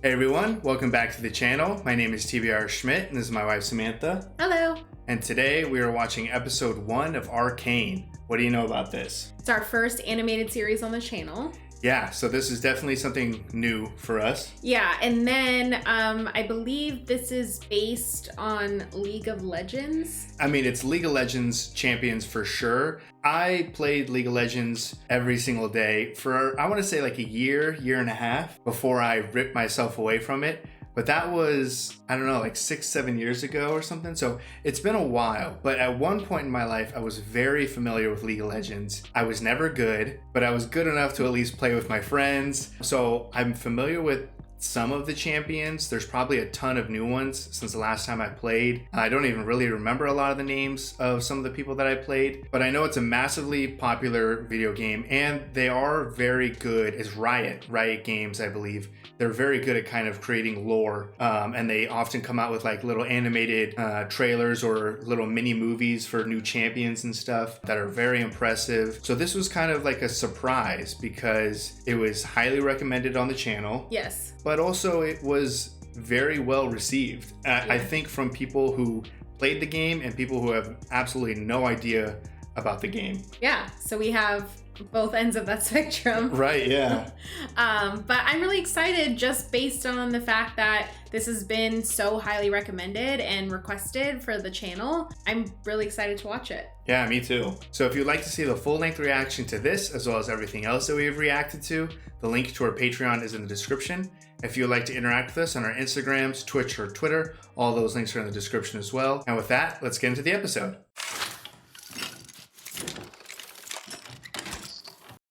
Hey everyone, welcome back to the channel. My name is TBR Schmitt and this is my wife Samantha. Hello. And today we are watching episode 1 of Arcane. What do you know about this? It's our first animated series on the channel. Yeah, so this is definitely something new for us. Yeah, and then I believe this is based on League of Legends. I mean, it's League of Legends champions for sure. I played League of Legends every single day for, I want to say like a year and a half before I ripped myself away from it. But that was, I don't know, like 6-7 years ago or something. So it's been a while. But at one point in my life, I was very familiar with League of Legends. I was never good, but I was good enough to at least play with my friends. So I'm familiar with some of the champions. There's probably a ton of new ones since the last time I played. I don't even really remember a lot of the names of some of the people that I played, but I know it's a massively popular video game and they are very good. It's Riot Games, I believe. They're very good at kind of creating lore, and they often come out with like little animated trailers or little mini movies for new champions and stuff that are very impressive. So this was kind of like a surprise because it was highly recommended on the channel. Yes. But also it was very well received. I think from people who played the game and people who have absolutely no idea about the game. Yeah, so we have both ends of that spectrum. Right, yeah. But I'm really excited just based on the fact that this has been so highly recommended and requested for the channel. I'm really excited to watch it. Yeah, me too. So if you'd like to see the full-length reaction to this, as well as everything else that we have reacted to, the link to our Patreon is in the description. If you'd like to interact with us on our Instagrams, Twitch, or Twitter, all those links are in the description as well. And with that, let's get into the episode.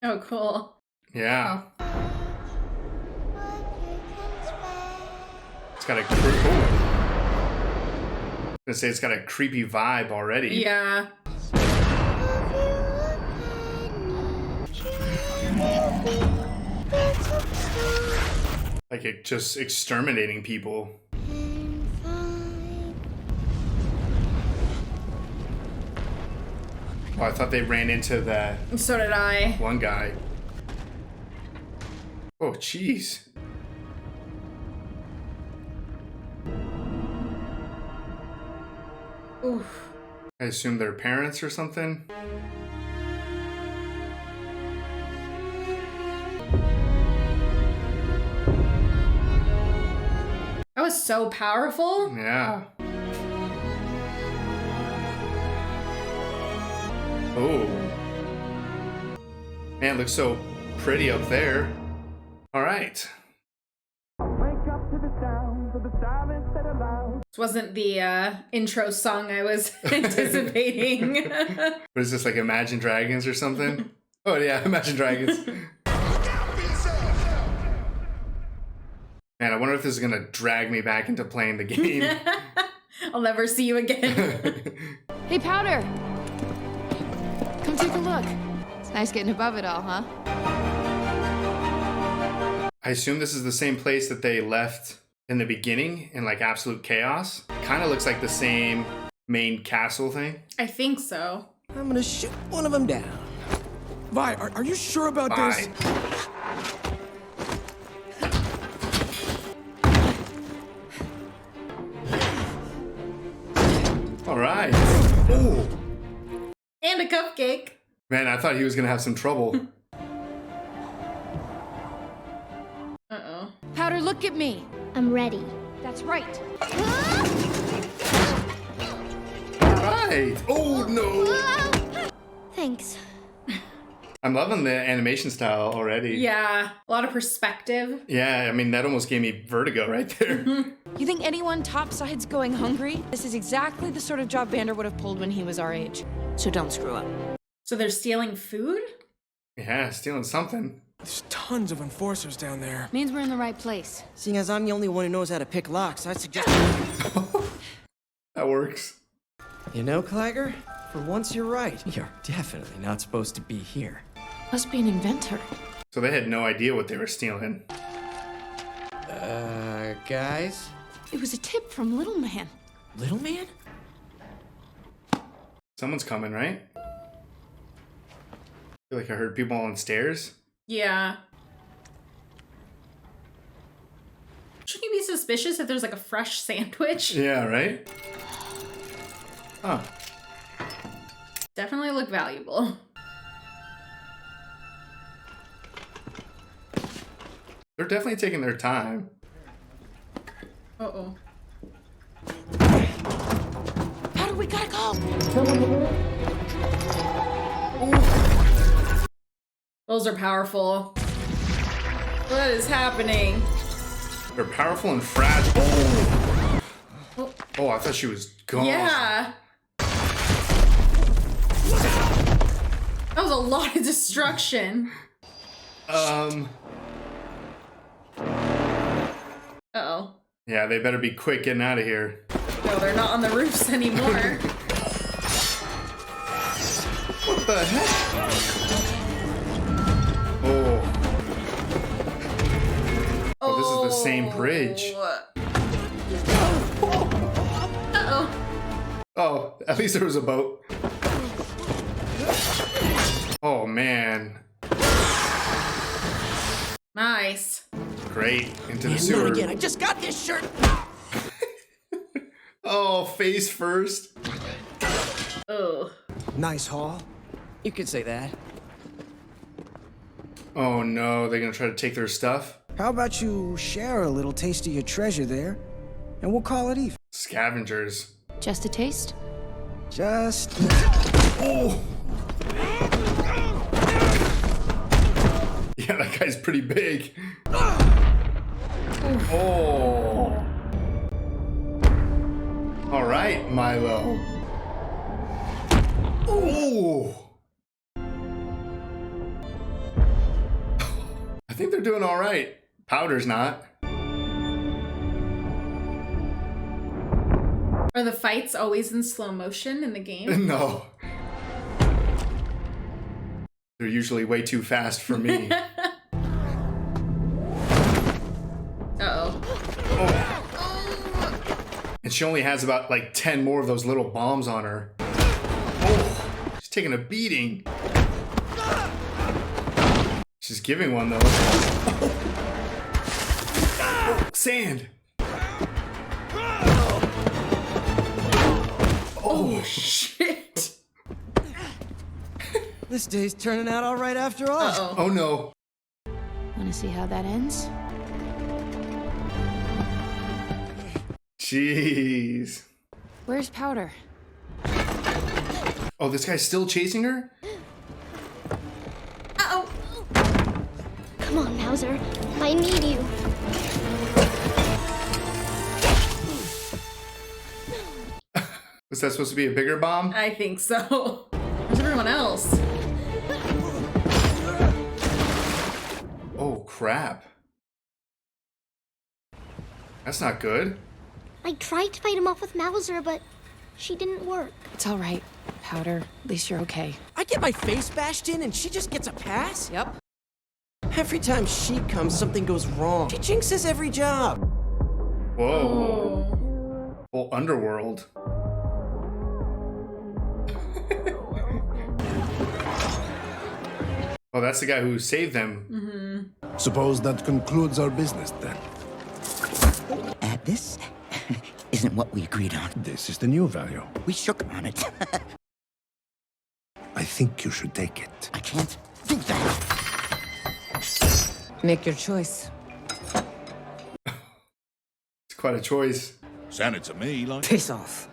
Oh, cool. Yeah. Oh. It's got a it's got a creepy vibe already. Yeah. Like it just exterminating people. Oh, I thought they ran into that. So did I. One guy. Oh, jeez. Oof. I assume they're parents or something. That was so powerful. Yeah. Oh. Man, it looks so pretty up there. All right. This wasn't the intro song I was anticipating. What is this, like Imagine Dragons or something? Oh yeah, Imagine Dragons. Man, I wonder if this is gonna drag me back into playing the game. I'll never see you again. Hey, Powder! Come take a look. It's nice getting above it all, huh? I assume this is the same place that they left in the beginning in like absolute chaos. Kind of looks like the same main castle thing. I think so. I'm gonna shoot one of them down. Vi, are you sure about this? All right. Ooh. And a cupcake. Man, I thought he was gonna have some trouble. Uh-oh. Powder, look at me. I'm ready. That's right. Right. Oh no. Thanks. I'm loving the animation style already. Yeah, a lot of perspective. Yeah, I mean, that almost gave me vertigo right there. You think anyone topside's going hungry? This is exactly the sort of job Vander would have pulled when he was our age. So don't screw up. So they're stealing food? Yeah, stealing something. There's tons of enforcers down there. Means we're in the right place. Seeing as I'm the only one who knows how to pick locks, I suggest... That works. You know, Clagger? For once you're right. You're definitely not supposed to be here. Must be an inventor. So they had no idea what they were stealing. Guys? It was a tip from Little Man. Little Man? Someone's coming, right? I feel like I heard people on stairs. Yeah. suspicious if there's like a fresh sandwich. Yeah, right? Huh. Definitely look valuable. They're definitely taking their time. Uh-oh. How do we gotta go? Those are powerful. What is happening? They're powerful and fragile. Oh, oh, I thought she was gone. Yeah. That was a lot of destruction. Uh-oh. Yeah, they better be quick getting out of here. No, they're not on the roofs anymore. What the heck? Oh. Oh, this is the same bridge. Uh-oh. Oh, at least there was a boat. Oh, man. Nice. Great. Into the Man, not sewer. again. I just got this shirt. Oh, face first. Oh. Nice haul. You could say that. Oh, no. They're going to try to take their stuff? How about you share a little taste of your treasure there, and we'll call it even. Scavengers. Just a taste? Just... Oh! Yeah, that guy's pretty big. Oh. All right, Milo. Oh. I think they're doing all right. Powder's not. Are the fights always in slow motion in the game? No. They're usually way too fast for me. Uh-oh. Oh. And she only has about like 10 more of those little bombs on her. Oh, she's taking a beating. She's giving one though. Sand. Oh, shit. This day's turning out all right after all. Uh-oh. Oh no. Wanna see how that ends? Jeez. Where's Powder? Oh, this guy's still chasing her? Uh-oh. Come on, Mauser. I need you. Was that supposed to be a bigger bomb? I think so. Where's everyone else? Oh, crap. That's not good. I tried to fight him off with Mauser, but she didn't work. It's all right, Powder. At least you're okay. I get my face bashed in and she just gets a pass? Yep. Every time she comes, something goes wrong. She jinxes every job. Whoa. Oh. Whole underworld. Oh, that's the guy who saved them. Suppose that concludes our business then. This isn't what we agreed on. This is the new value. We shook on it. I think you should take it. I can't do that. Make your choice. It's quite a choice. Sounded to me like... Piss off.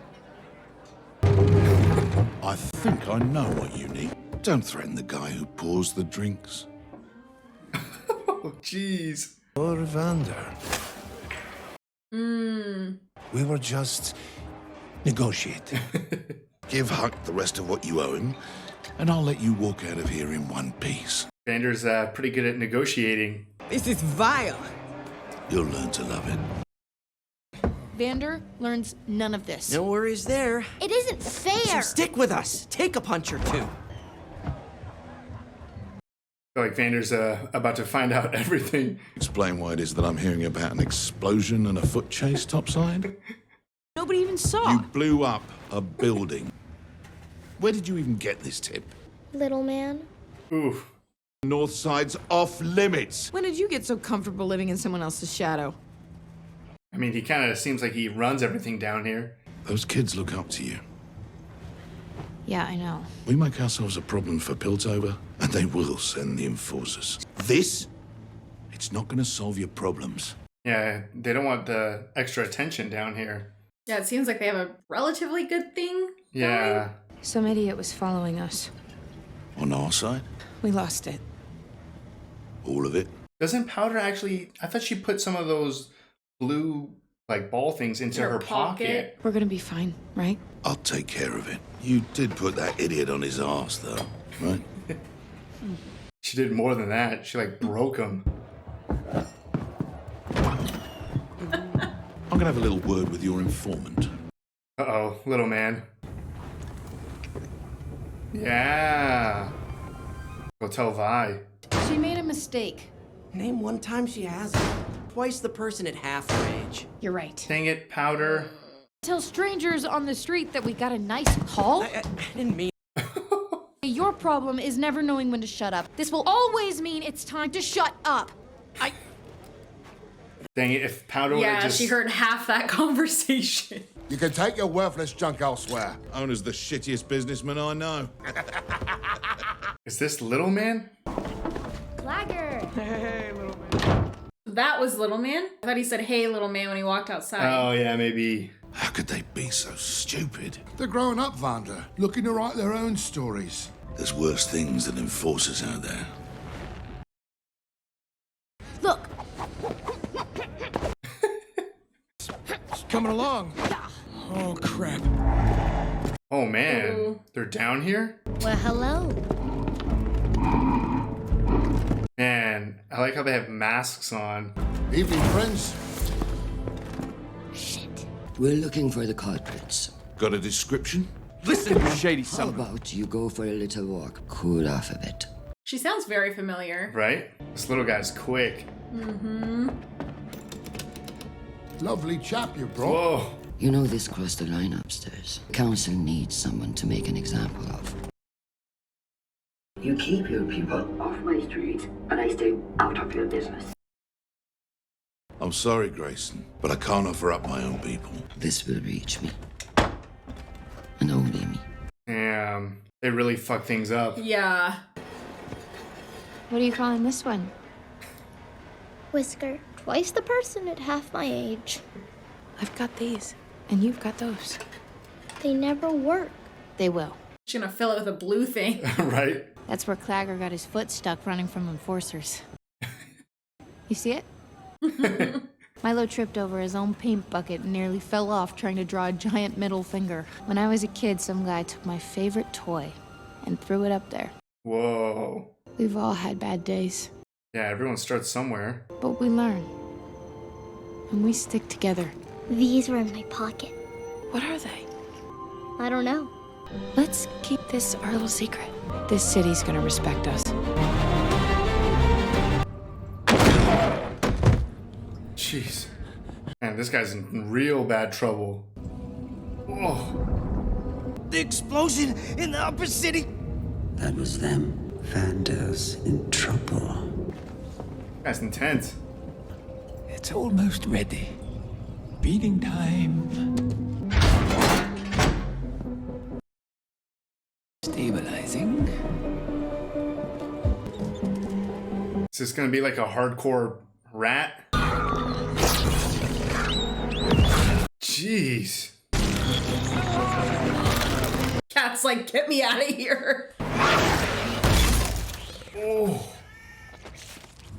I think I know what you need. Don't threaten the guy who pours the drinks. Oh, jeez. Or Vander. We were just negotiating. Give Huck the rest of what you owe him, and I'll let you walk out of here in one piece. Vander's pretty good at negotiating. This is vile. You'll learn to love it. Vander learns none of this. No worries there. It isn't So fair. stick with us. Take a punch or two. I feel like Vander's about to find out everything. Explain why it is that I'm hearing about an explosion and a foot chase topside. Nobody even saw. You blew up a building. Where did you even get this tip? Little man. Oof. North side's off limits. When did you get so comfortable living in someone else's shadow? I mean, he kind of seems like he runs everything down here. Those kids look up to you. Yeah, I know. We make ourselves a problem for Piltover, and they will send the enforcers. This, it's not going to solve your problems. Yeah, they don't want the extra attention down here. Yeah, it seems like they have a relatively good thing. Yeah. Some idiot was following us. On our side, We lost it. all of it. Doesn't Powder actually... I thought she put some of those blue, like, ball things into her pocket. We're gonna be fine, right? I'll take care of it. You did put that idiot on his arse, though, right? She did more than that. She, like, broke him. I'm gonna have a little word with your informant. Uh-oh, little man. Yeah. Go tell Vi. She made a mistake. Name one time she hasn't. Twice the person at half her age. You're right. Dang it, Powder. Tell strangers on the street that we got a nice call? I didn't mean... Your problem is never knowing when to shut up. This will always mean it's time to shut up. Dang it, if Powder would have Yeah, just... she heard half that conversation. You can take your worthless junk elsewhere. Owner's the shittiest businessman I know. Is this little man? Clagger. Hey, little man. That was Little Man? I thought he said, hey, Little Man, when he walked outside. Oh, yeah, maybe. How could they be so stupid? They're growing up, Vander, looking to write their own stories. There's worse things than enforcers out there. Look, It's coming along. Oh, crap. Oh, man. Ooh. They're down here? Well, hello. Man, I like how they have masks on. Evening, friends. Shit. We're looking for the culprits. Got a description? Listen, you shady How son. about you go for a little walk, cool off a bit? She sounds very familiar. Right? This little guy's quick. Lovely chap you brought. Whoa. You know this crossed the line upstairs. Council needs someone to make an example of. You keep your people off my street, and I stay out of your business. I'm sorry, Grayson, but I can't offer up my own people. This will reach me. And only me. Damn. They really fuck things up. Yeah. what are you calling this one? Whisker. Twice the person at half my age. I've got these, and you've got those. They never work. They will. She's gonna fill it with a blue thing. Right? That's where Clagger got his foot stuck running from enforcers. You see it? Milo tripped over his own paint bucket and nearly fell off trying to draw a giant middle finger. When I was a kid, some guy took my favorite toy and threw it up there. Whoa. We've all had bad days, Yeah, everyone starts somewhere. but we learn. And we stick together. These were in my pocket. What are they? I don't know. Let's keep this our little secret. This city's gonna respect us. Jeez. Man, this guy's in real bad trouble. Whoa. The explosion in the upper city. That was them. Vander's in trouble. That's intense. It's almost ready. Beating time. Stabilizing. Is this gonna be like a hardcore rat? Jeez. Cat's like, get me out of here. Oh.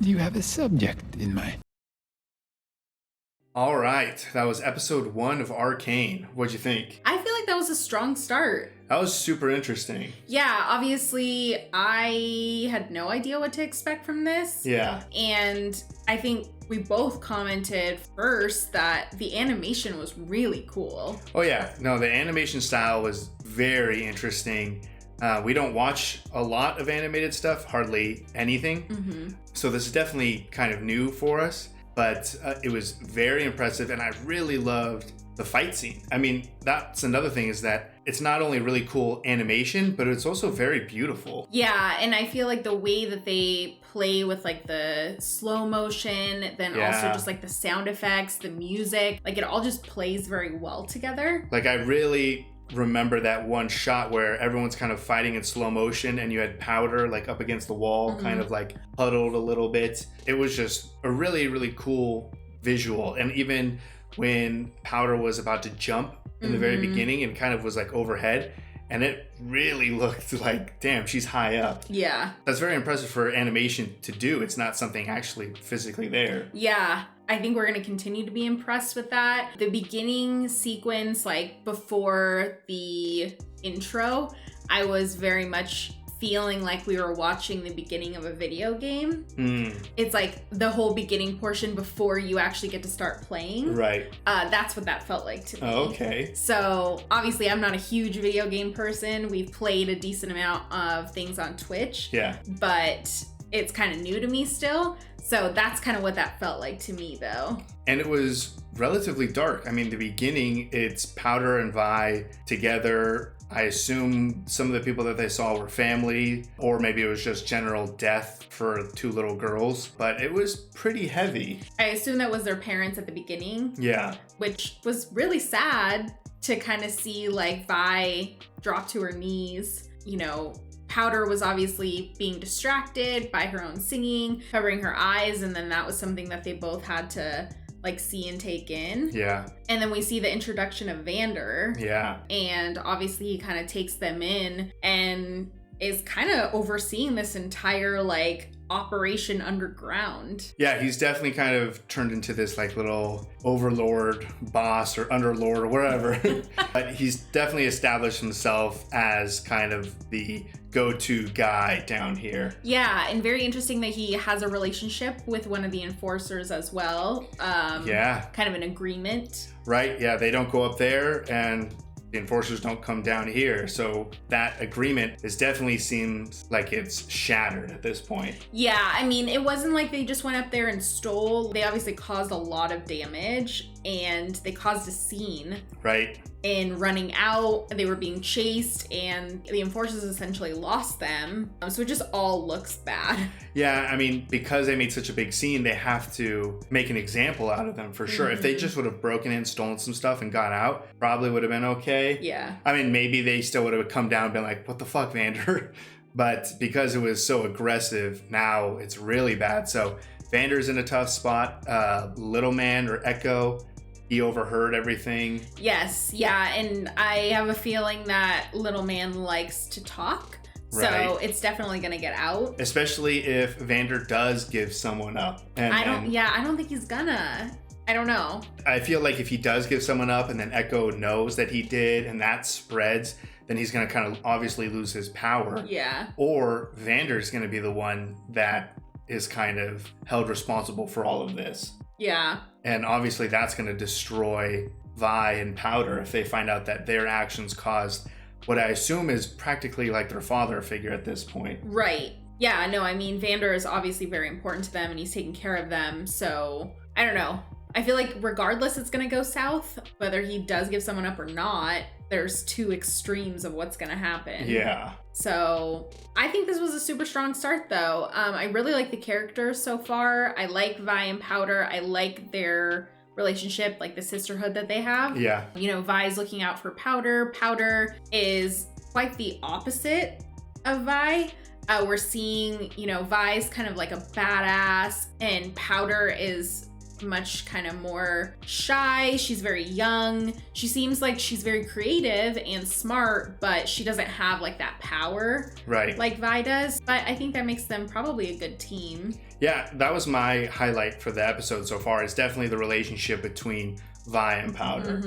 You have a subject in mind. All right. That was episode 1 of Arcane. What'd you think? I feel like that was a strong start. That was super interesting. Yeah, obviously, I had no idea what to expect from this. Yeah. And I think we both commented first that the animation was really cool. Oh yeah. No, the animation style was very interesting. We don't watch a lot of animated stuff, hardly anything. So this is definitely kind of new for us, but it was very impressive, and I really loved the fight scene. I mean, that's another thing, is that it's not only really cool animation, but it's also very beautiful. Yeah, and I feel like the way that they play with like the slow motion, then also just like the sound effects, the music, like it all just plays very well together. Like, I really remember that one shot where everyone's kind of fighting in slow motion and you had Powder like up against the wall, kind of like huddled a little bit. It was just a really, really cool visual. And even when Powder was about to jump in the very beginning and kind of was like overhead, and it really looked like, damn, she's high up. Yeah. That's very impressive for animation to do. It's not something actually physically there. Yeah. I think we're going to continue to be impressed with that. The beginning sequence, like before the intro, I was very much feeling like we were watching the beginning of a video game. It's like the whole beginning portion before you actually get to start playing. Right. That's what that felt like to me. Oh, okay. So obviously I'm not a huge video game person. We've played a decent amount of things on Twitch. Yeah. But it's kind of new to me still. So that's kind of what that felt like to me, though. And it was relatively dark. I mean, the beginning, it's Powder and Vi together. I assume some of the people that they saw were family, or maybe it was just general death for two little girls, but it was pretty heavy. I assume that was their parents at the beginning. Yeah. Which was really sad to kind of see like Vi drop to her knees. You know, Powder was obviously being distracted by her own singing, covering her eyes, and then that was something that they both had to like see and take in. Yeah. And then we see the introduction of Vander. Yeah. And obviously he kind of takes them in and is kind of overseeing this entire like operation underground. Yeah, he's definitely kind of turned into this like little overlord boss or underlord or whatever. But he's definitely established himself as kind of the go-to guy down here. Yeah, and very interesting that he has a relationship with one of the enforcers as well. Yeah. Kind of an agreement. Right, yeah, they don't go up there and the enforcers don't come down here. So that agreement definitely seems like it's shattered at this point. Yeah, I mean, it wasn't like they just went up there and stole. They obviously caused a lot of damage and they caused a scene. Right. In running out, they were being chased and the enforcers essentially lost them. So it just all looks bad. Yeah, I mean, because they made such a big scene, they have to make an example out of them for sure. If they just would have broken in, stolen some stuff and got out, probably would have been okay. Yeah. I mean, maybe they still would have come down and been like, what the fuck, Vander? But because it was so aggressive, now it's really bad. So Vander's in a tough spot. Little Man or Echo, he overheard everything. Yes, yeah, and I have a feeling that Little Man likes to talk. Right. So it's definitely gonna get out. Especially if Vander does give someone up. And I don't think he's gonna. I don't know. I feel like if he does give someone up and then Echo knows that he did and that spreads, then he's going to kind of obviously lose his power. Yeah. Or Vander's going to be the one that is kind of held responsible for all of this. Yeah. And obviously that's going to destroy Vi and Powder if they find out that their actions caused what I assume is practically like their father figure at this point. Right. Yeah, no, I mean, Vander is obviously very important to them and he's taking care of them. So I don't know. I feel like regardless it's going to go south, whether he does give someone up or not, there's two extremes of what's going to happen. Yeah. So I think this was a super strong start though. I really like the characters so far. I like Vi and Powder. I like their relationship, like the sisterhood that they have. Yeah. You know, Vi's looking out for Powder. Powder is quite the opposite of Vi. We're seeing, you know, Vi's kind of like a badass and Powder is much kind of more shy. She's very young. She seems like she's very creative and smart, but she doesn't have like that power like Vi does. But I think that makes them probably a good team. Yeah, that was my highlight for the episode so far. It's definitely the relationship between Vi and Powder.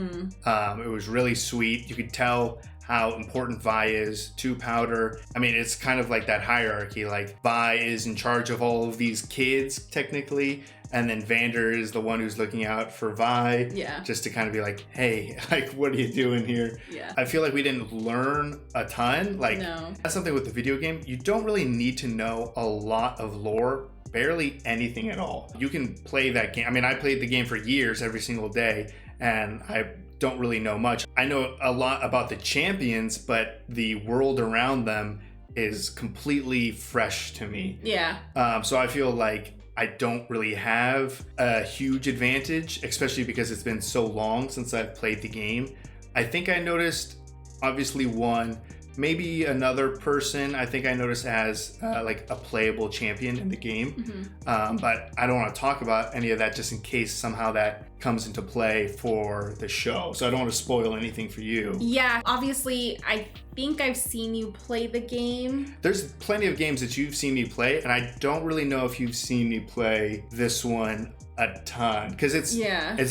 It was really sweet. You could tell how important Vi is to Powder. I mean, it's kind of like that hierarchy. Like Vi is in charge of all of these kids technically, and then Vander is the one who's looking out for Vi. Yeah. Just to kind of be like, hey, like, what are you doing here? Yeah. I feel like we didn't learn a ton. Like, that's something with the video game. You don't really need to know a lot of lore, barely anything at all. You can play that game. I mean, I played the game for years every single day, and I don't really know much. I know a lot about the champions, but the world around them is completely fresh to me. Yeah. So I feel like I don't really have a huge advantage, especially because it's been so long since I've played the game. I think I noticed, obviously, one, maybe another person I think I noticed has like a playable champion in the game. But I don't want to talk about any of that just in case somehow that comes into play for the show. So I don't want to spoil anything for you. Yeah, obviously, I think I've seen you play the game. There's plenty of games that you've seen me play, and I don't really know if you've seen me play this one a ton, because it's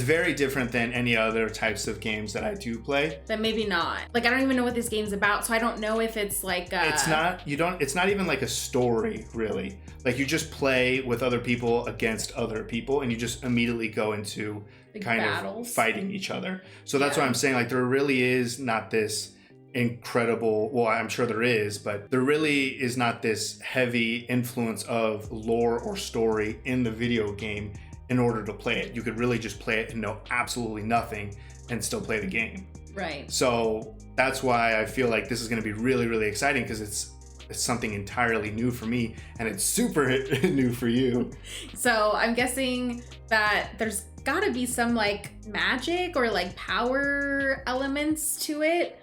very different than any other types of games that I do play. Then maybe not. Like, I don't even know what this game's about, so I don't know if it's like it's not even like a story, really. Like, you just play with other people against other people, and you just immediately go into like kind battles. of fighting each other. So that's why I'm saying, like, there really is not this incredible, well, I'm sure there is, but there really is not this heavy influence of lore or story in the video game in order to play it. You could really just play it and know absolutely nothing and still play the game. Right. So that's why I feel like this is going to be really, really exciting, because it's something entirely new for me, and it's super new for you. So I'm guessing that there's gotta be some like magic or like power elements to it.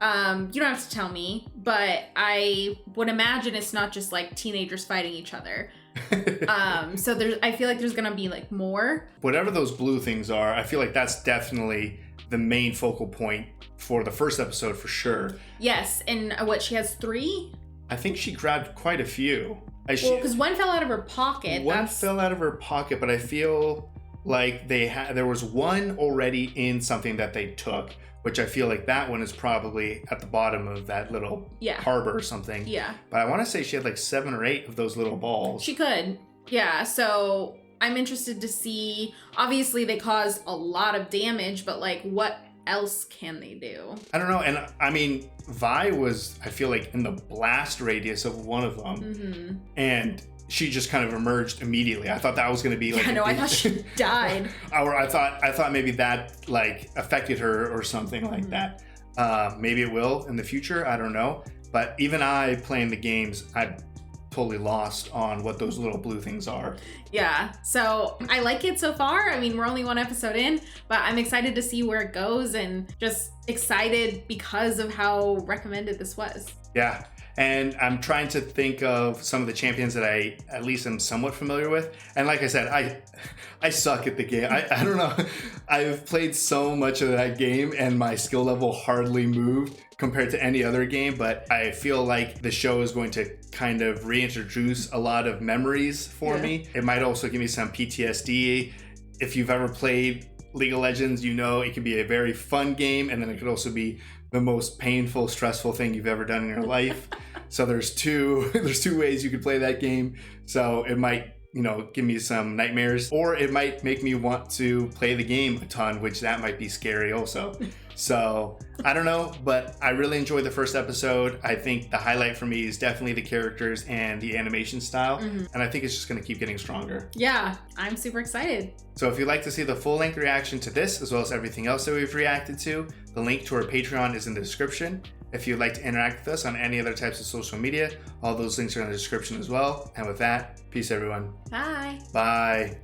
You don't have to tell me, but I would imagine it's not just like teenagers fighting each other. So I feel like there's gonna be like more. Whatever those blue things are, I feel like that's definitely the main focal point for the first episode for sure. Yes, and what, she has 3? I think she grabbed quite a few. Well, because one fell out of her pocket. One fell out of her pocket, but I feel like there was one already in something that they took, which I feel like that one is probably at the bottom of that little harbor or something. Yeah. But I want to say she had like 7 or 8 of those little balls. She could. Yeah, so I'm interested to see. Obviously, they caused a lot of damage, but like, what else can they do? I don't know. And I mean, Vi was, I feel like, in the blast radius of one of them. And she just kind of emerged immediately. I thought that was going to be like... I thought she died. Or I thought maybe that like affected her or something like that. Maybe it will in the future. I don't know. But even I, playing the games, I'm totally lost on what those little blue things are. Yeah, so I like it so far. I mean, we're only 1 episode in, but I'm excited to see where it goes, and just excited because of how recommended this was. Yeah. And I'm trying to think of some of the champions that I at least am somewhat familiar with. And like I said, I suck at the game. I don't know. I've played so much of that game and my skill level hardly moved compared to any other game. But I feel like the show is going to kind of reintroduce a lot of memories for me. It might also give me some PTSD. If you've ever played League of Legends, you know it can be a very fun game, and then it could also be the most painful, stressful thing you've ever done in your life. So there's two ways you could play that game. So it might, give me some nightmares, or it might make me want to play the game a ton, which that might be scary also. So I don't know, but I really enjoyed the first episode. I think the highlight for me is definitely the characters and the animation style. And I think it's just going to keep getting stronger. Yeah, I'm super excited. So if you'd like to see the full-length reaction to this, as well as everything else that we've reacted to, the link to our Patreon is in the description. If you'd like to interact with us on any other types of social media, all those links are in the description as well. And with that, peace everyone. Bye. Bye.